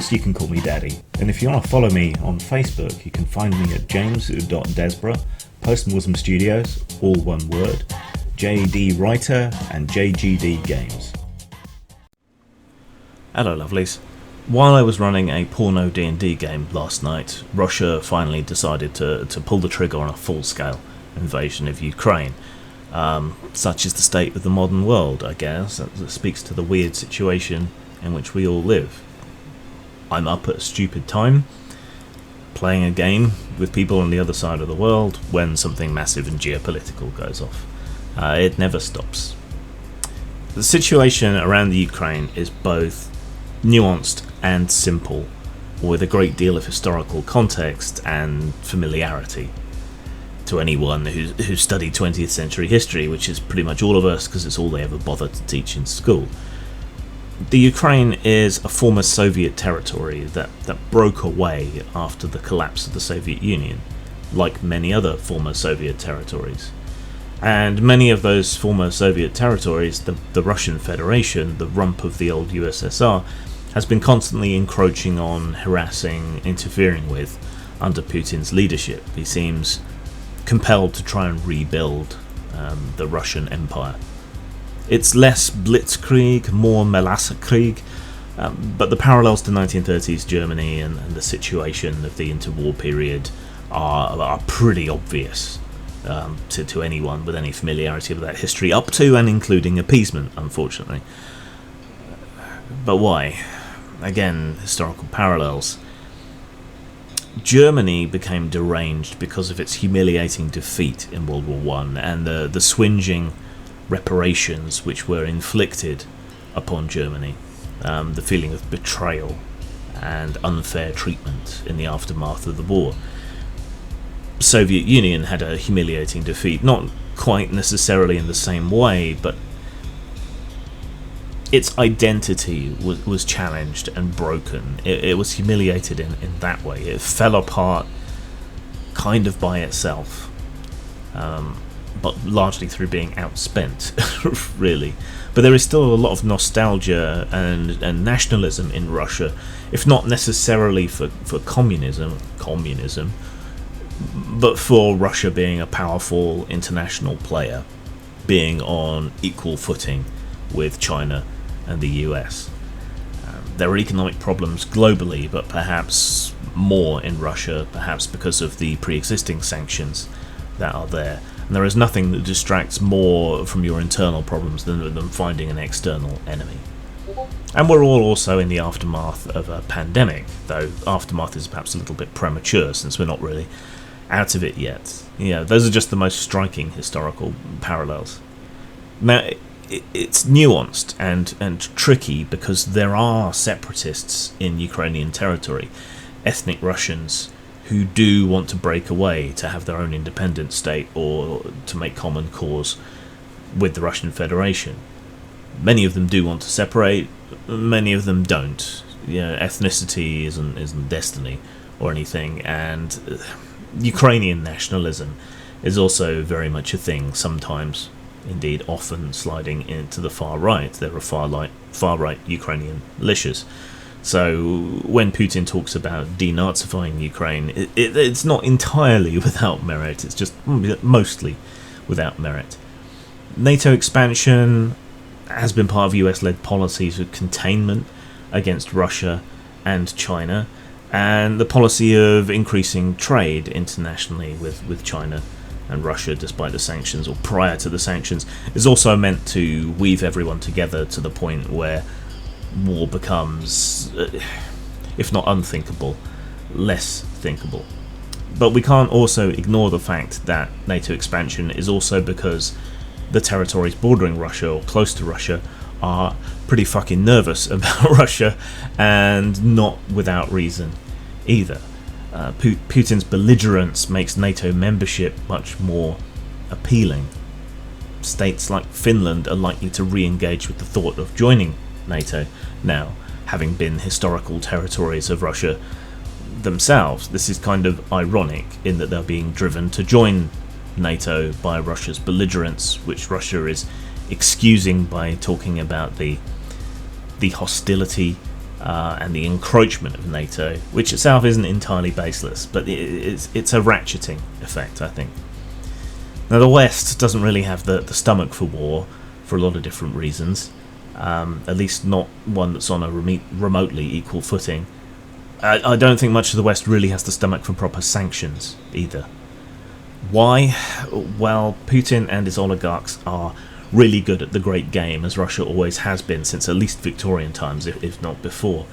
course you can call me Daddy, and if you want to follow me on Facebook, you can find me at james.desborough, Post-Muslim Studios, all one word, JD Writer and JGD Games. Hello lovelies. While I was running a porno D&D game last night, Russia finally decided to pull the trigger on a full-scale invasion of Ukraine. Such is the state of the modern world, I guess. That speaks to the weird situation in which we all live. I'm up at a stupid time, playing a game with people on the other side of the world when something massive and geopolitical goes off. It never stops. The situation around the Ukraine is both nuanced and simple, with a great deal of historical context and familiarity to anyone who studied 20th century history, which is pretty much all of us because it's all they ever bothered to teach in school. The Ukraine is a former Soviet territory that broke away after the collapse of the Soviet Union, like many other former Soviet territories. And many of those former Soviet territories, the Russian Federation, the rump of the old USSR, has been constantly encroaching on, harassing, interfering with under Putin's leadership. He seems compelled to try and rebuild the Russian Empire. It's less blitzkrieg, more Melassekrieg, but the parallels to 1930s Germany and the situation of the interwar period are pretty obvious to anyone with any familiarity with that history, up to and including appeasement, unfortunately. But why? Again, historical parallels. Germany became deranged because of its humiliating defeat in World War I and the swinging reparations which were inflicted upon Germany, the feeling of betrayal and unfair treatment in the aftermath of the war. The Soviet Union had a humiliating defeat, not quite necessarily in the same way, but its identity was challenged and broken. It was humiliated in that way. It fell apart kind of by itself, but largely through being outspent, really. But there is still a lot of nostalgia and nationalism in Russia, if not necessarily for communism, but for Russia being a powerful international player, being on equal footing with China and the US. There are economic problems globally, but perhaps more in Russia, perhaps because of the pre-existing sanctions that are there. And there is nothing that distracts more from your internal problems than finding an external enemy. And we're all also in the aftermath of a pandemic, though aftermath is perhaps a little bit premature since we're not really out of it yet. Those are just the most striking historical parallels. Now, it's nuanced and tricky because there are separatists in Ukrainian territory, ethnic Russians who do want to break away to have their own independent state or to make common cause with the Russian Federation. Many of them do want to separate, many of them don't. Ethnicity isn't destiny or anything, and Ukrainian nationalism is also very much a thing sometimes. Indeed, often sliding into the far right. There are far right Ukrainian militias. So when Putin talks about denazifying Ukraine, it's not entirely without merit. It's just mostly without merit. NATO expansion has been part of US-led policies of containment against Russia and China, and the policy of increasing trade internationally with China and Russia, despite the sanctions, or prior to the sanctions, is also meant to weave everyone together to the point where war becomes, if not unthinkable, less thinkable. But we can't also ignore the fact that NATO expansion is also because the territories bordering Russia or close to Russia are pretty fucking nervous about Russia, and not without reason either. Putin's belligerence makes NATO membership much more appealing. States like Finland are likely to re-engage with the thought of joining NATO now, having been historical territories of Russia themselves. This is kind of ironic in that they're being driven to join NATO by Russia's belligerence, which Russia is excusing by talking about the hostility and the encroachment of NATO, which itself isn't entirely baseless, but it's a ratcheting effect, I think. Now, the West doesn't really have the stomach for war for a lot of different reasons, at least not one that's on a remotely equal footing. I don't think much of the West really has the stomach for proper sanctions either. Why? Well, Putin and his oligarchs are really good at the great game, as Russia always has been since at least Victorian times, if not before.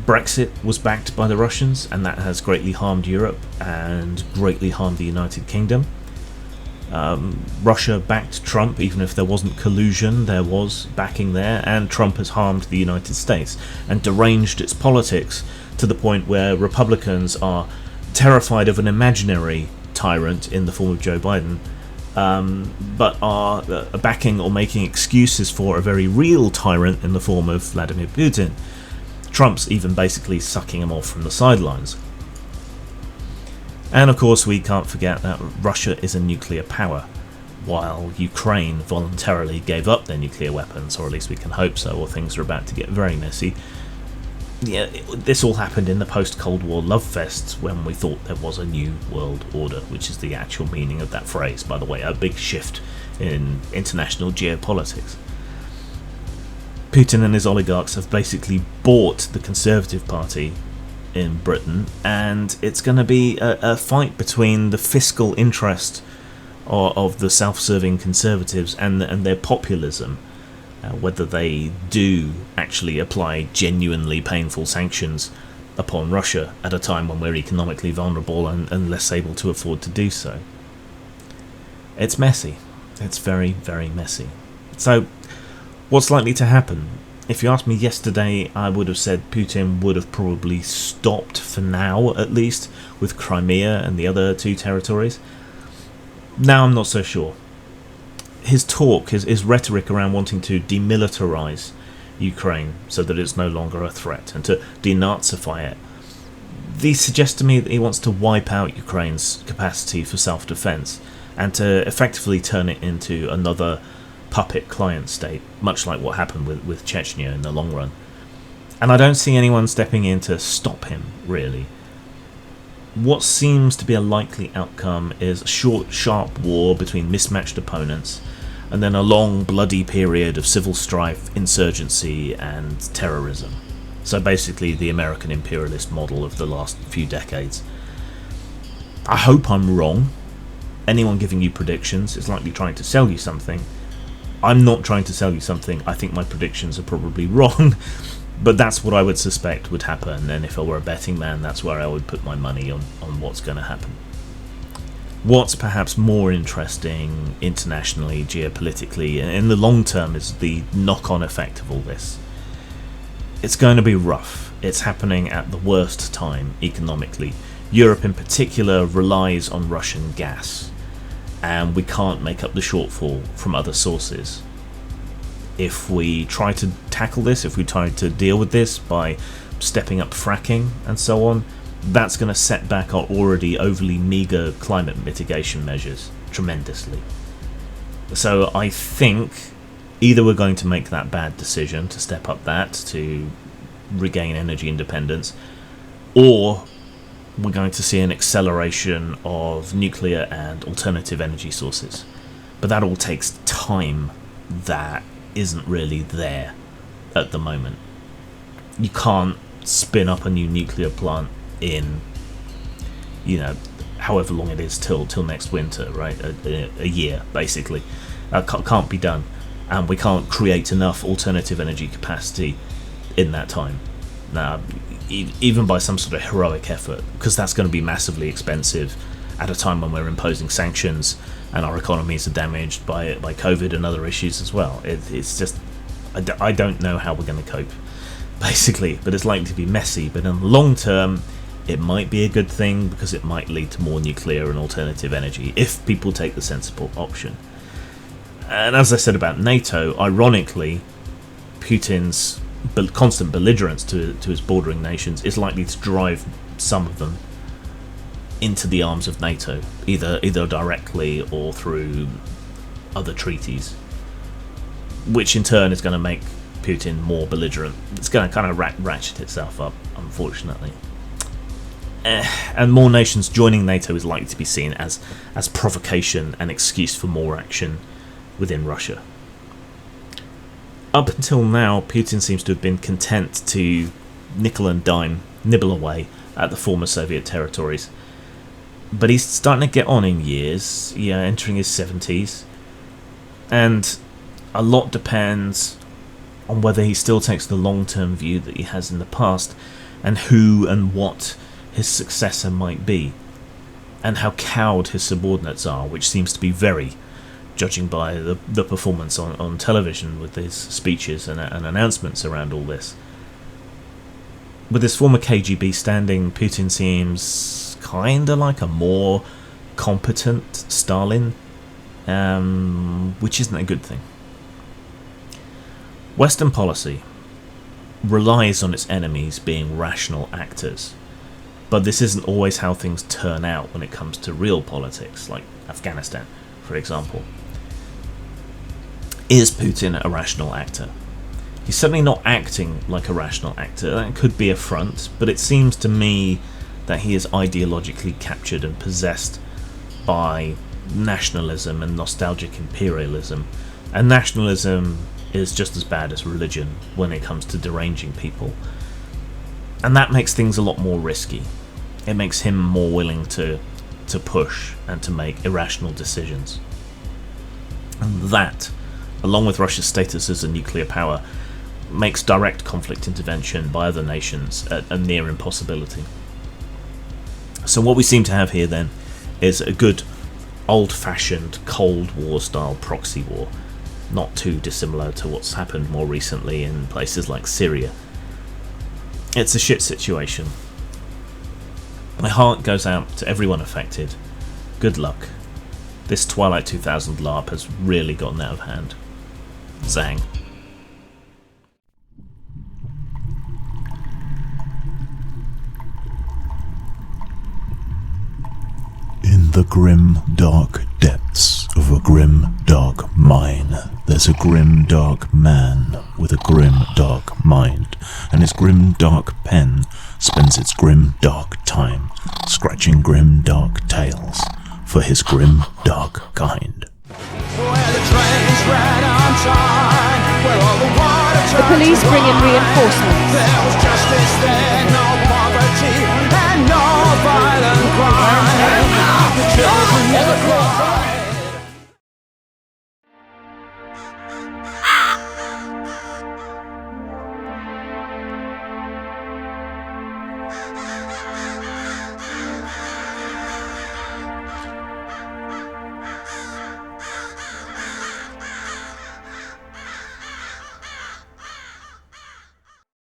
Brexit was backed by the Russians, and that has greatly harmed Europe and greatly harmed the United Kingdom. Russia backed Trump, even if there wasn't collusion, there was backing there, and Trump has harmed the United States and deranged its politics to the point where Republicans are terrified of an imaginary tyrant in the form of Joe Biden, but are backing or making excuses for a very real tyrant in the form of Vladimir Putin. Trump's even basically sucking him off from the sidelines. And of course, we can't forget that Russia is a nuclear power, while Ukraine voluntarily gave up their nuclear weapons, or at least we can hope so, or things are about to get very messy. Yeah, this all happened in the post-Cold War love fests when we thought there was a new world order, which is the actual meaning of that phrase, by the way, a big shift in international geopolitics. Putin and his oligarchs have basically bought the Conservative Party in Britain, and it's going to be a fight between the fiscal interest of the self-serving Conservatives and their populism. Whether they do actually apply genuinely painful sanctions upon Russia at a time when we're economically vulnerable and less able to afford to do so. It's messy. It's very, very messy. So, what's likely to happen? If you asked me yesterday, I would have said Putin would have probably stopped, for now at least, with Crimea and the other two territories. Now I'm not so sure. His talk, his rhetoric around wanting to demilitarize Ukraine so that it's no longer a threat and to denazify it, these suggest to me that he wants to wipe out Ukraine's capacity for self-defense and to effectively turn it into another puppet client state, much like what happened with Chechnya in the long run. And I don't see anyone stepping in to stop him, really. What seems to be a likely outcome is a short, sharp war between mismatched opponents, and then a long, bloody period of civil strife, insurgency, and terrorism. So basically the American imperialist model of the last few decades. I hope I'm wrong. Anyone giving you predictions is likely trying to sell you something. I'm not trying to sell you something. I think my predictions are probably wrong. But that's what I would suspect would happen, and if I were a betting man, that's where I would put my money on what's going to happen. What's perhaps more interesting internationally, geopolitically, in the long term is the knock-on effect of all this. It's going to be rough. It's happening at the worst time economically. Europe in particular relies on Russian gas, and we can't make up the shortfall from other sources. If we try to tackle this, if we try to deal with this by stepping up fracking and so on, that's going to set back our already overly meagre climate mitigation measures tremendously. So I think either we're going to make that bad decision to step up that to regain energy independence, or we're going to see an acceleration of nuclear and alternative energy sources. But that all takes time that isn't really there at the moment. You can't spin up a new nuclear plant in, however long it is till next winter, right? A year, basically. Can't be done. And we can't create enough alternative energy capacity in that time. Now, even by some sort of heroic effort, because that's going to be massively expensive at a time when we're imposing sanctions and our economies are damaged by COVID and other issues as well. It's just, I don't know how we're going to cope, basically, but it's likely to be messy. But in the long term, it might be a good thing because it might lead to more nuclear and alternative energy if people take the sensible option. And as I said about NATO, ironically, Putin's constant belligerence to his bordering nations is likely to drive some of them into the arms of NATO, either directly or through other treaties, which in turn is going to make Putin more belligerent. It's going to kind of ratchet itself up, unfortunately. And more nations joining NATO is likely to be seen as provocation and excuse for more action within Russia. Up until now, Putin seems to have been content to nickel and dime, nibble away at the former Soviet territories. But he's starting to get on in years, entering his 70s. And a lot depends on whether he still takes the long-term view that he has in the past, and who and what his successor might be, and how cowed his subordinates are, which seems to be very, judging by the performance on television with his speeches and announcements around all this. With his former KGB standing, Putin seems kinda like a more competent Stalin, which isn't a good thing. Western policy relies on its enemies being rational actors, but this isn't always how things turn out when it comes to real politics, like Afghanistan, for example. Is Putin a rational actor? He's certainly not acting like a rational actor. That could be a front, but it seems to me that he is ideologically captured and possessed by nationalism and nostalgic imperialism. And nationalism is just as bad as religion when it comes to deranging people. And that makes things a lot more risky. It makes him more willing to push and to make irrational decisions. And that, along with Russia's status as a nuclear power, makes direct conflict intervention by other nations a near impossibility. So what we seem to have here then is a good old-fashioned Cold War style proxy war, not too dissimilar to what's happened more recently in places like Syria. It's a shit situation. My heart goes out to everyone affected. Good luck. This Twilight 2000 LARP has really gotten out of hand. Zang. In the grim, dark depths of a grim, dark mine, there's a grim, dark man with a grim, dark mind, and his grim, dark pen spends its grim, dark time scratching grim, dark tales for his grim, dark kind. The police bring in reinforcements. There was justice there, no poverty.